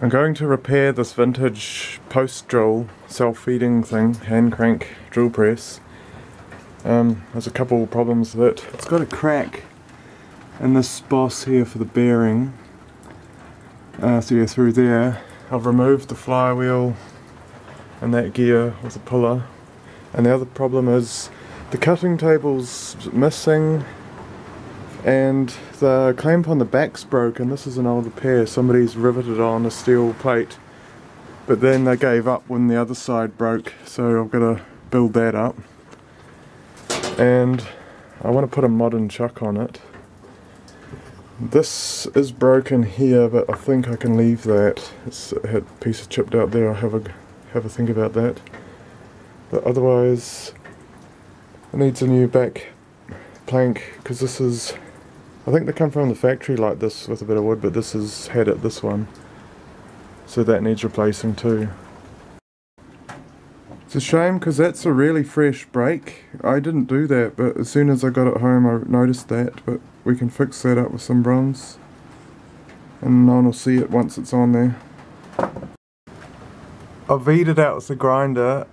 I'm going to repair this vintage post drill self-feeding thing, hand crank drill press. There's a couple problems with it. It's got a crack in this boss here for the bearing. So yeah, through there. I've removed the flywheel and that gear with a puller. And the other problem is the cutting table's missing and the clamp on the back's broken. This is an old repair. Somebody's riveted on a steel plate, but then they gave up when the other side broke, so I've got to build that up. And I want to put a modern chuck on it. This is broken here, but I think I can leave that. It had a piece of chipped out there. I'll have a think about that. But otherwise, it needs a new back plank, because this is, I think they come from the factory like this with a bit of wood, but this has had it, this one. So that needs replacing too. It's a shame because that's a really fresh brake. I didn't do that, but as soon as I got it home I noticed that, but we can fix that up with some bronze. And no one will see it once it's on there. I'll V'd it out with the grinder,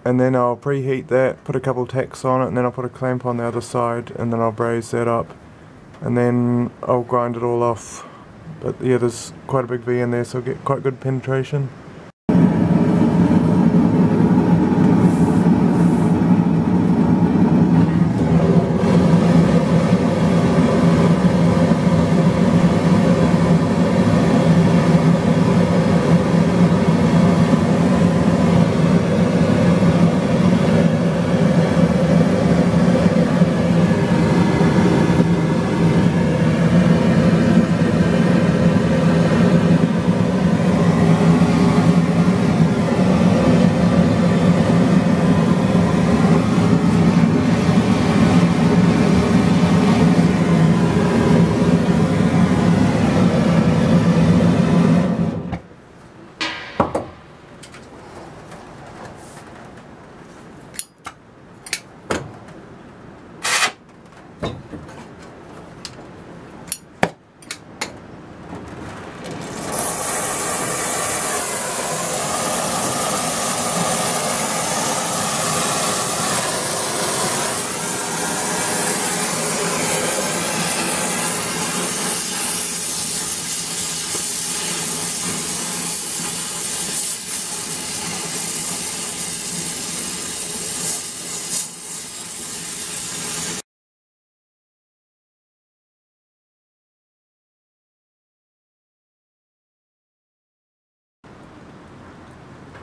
and then I'll preheat that, put a couple tacks on it, and then I'll put a clamp on the other side, and then I'll braze that up. And then I'll grind it all off. But yeah, there's quite a big V in there, so I'll get quite good penetration.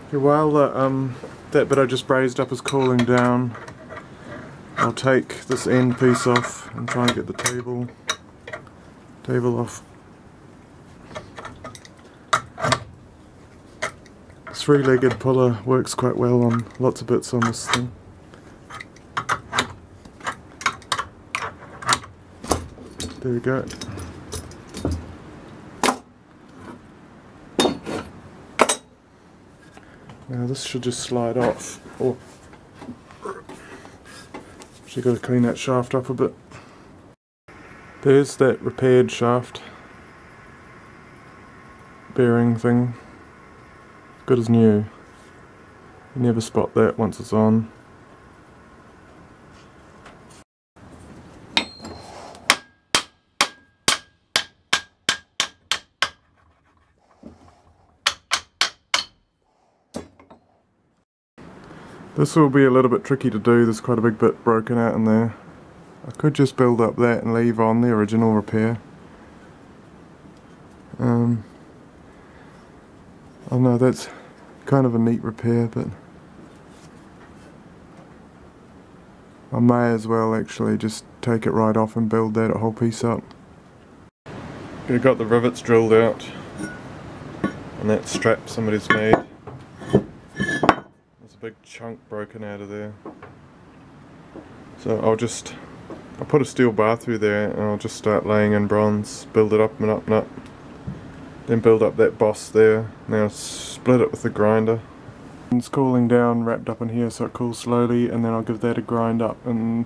Okay, while that bit I just brazed up is cooling down, I'll take this end piece off and try and get the table off. Three-legged puller works quite well on lots of bits on this thing. There we go. Now this should just slide off. Oh, actually got to clean that shaft up a bit. There's that repaired shaft bearing thing. Good as new. You never spot that once it's on. This will be a little bit tricky to do. There's quite a big bit broken out in there. I could just build up that and leave on the original repair. I know that's kind of a neat repair, but I may as well actually just take it right off and build that whole piece up. Okay, got the rivets drilled out and that strap somebody's made. Big chunk broken out of there, so I'll put a steel bar through there and I'll just start laying in bronze, build it up and up and up, then build up that boss there. Now split it with the grinder. It's cooling down, wrapped up in here, so it cools slowly, and then I'll give that a grind up and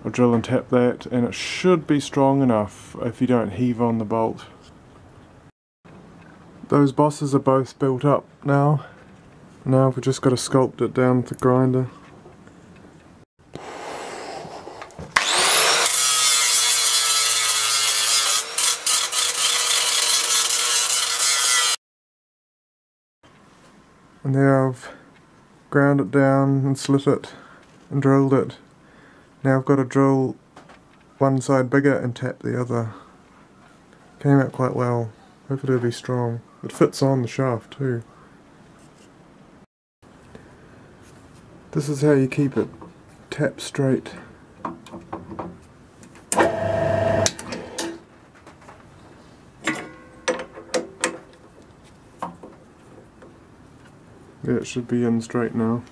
I'll drill and tap that, and it should be strong enough if you don't heave on the bolt. Those bosses are both built up now. Now we've just got to sculpt it down with the grinder. And there I've ground it down and slit it and drilled it. Now I've got to drill one side bigger and tap the other. Came out quite well. Hopefully it'll be strong. It fits on the shaft too. This is how you keep it tap straight. Yeah, it should be in straight now.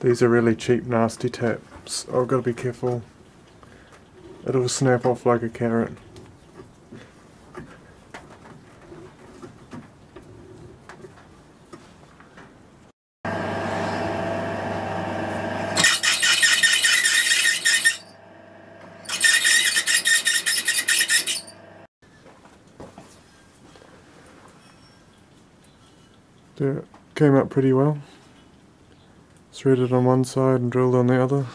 These are really cheap, nasty taps. I've got to be careful. It'll snap off like a carrot. There, it came out pretty well. Threaded on one side and drilled on the other.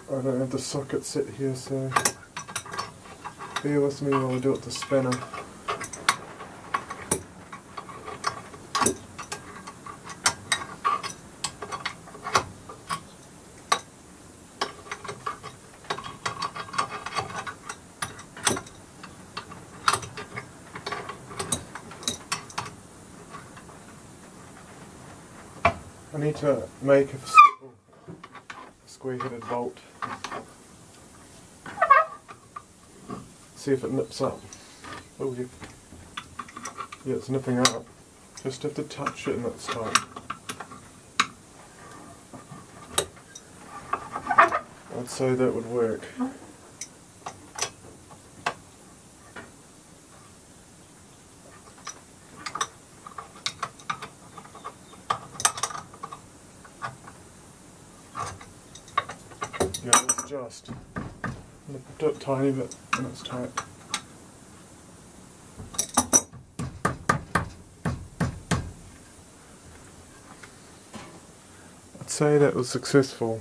I don't have the socket set here, so bear with me while I do it with the spanner. I need to make a square-headed bolt. See if it nips up. Oh yeah, it's nipping up. Just have to touch it and it's tight. I'd say that would work. Yeah, let's adjust. Do it tiny bit and it's tight. I'd say that was successful.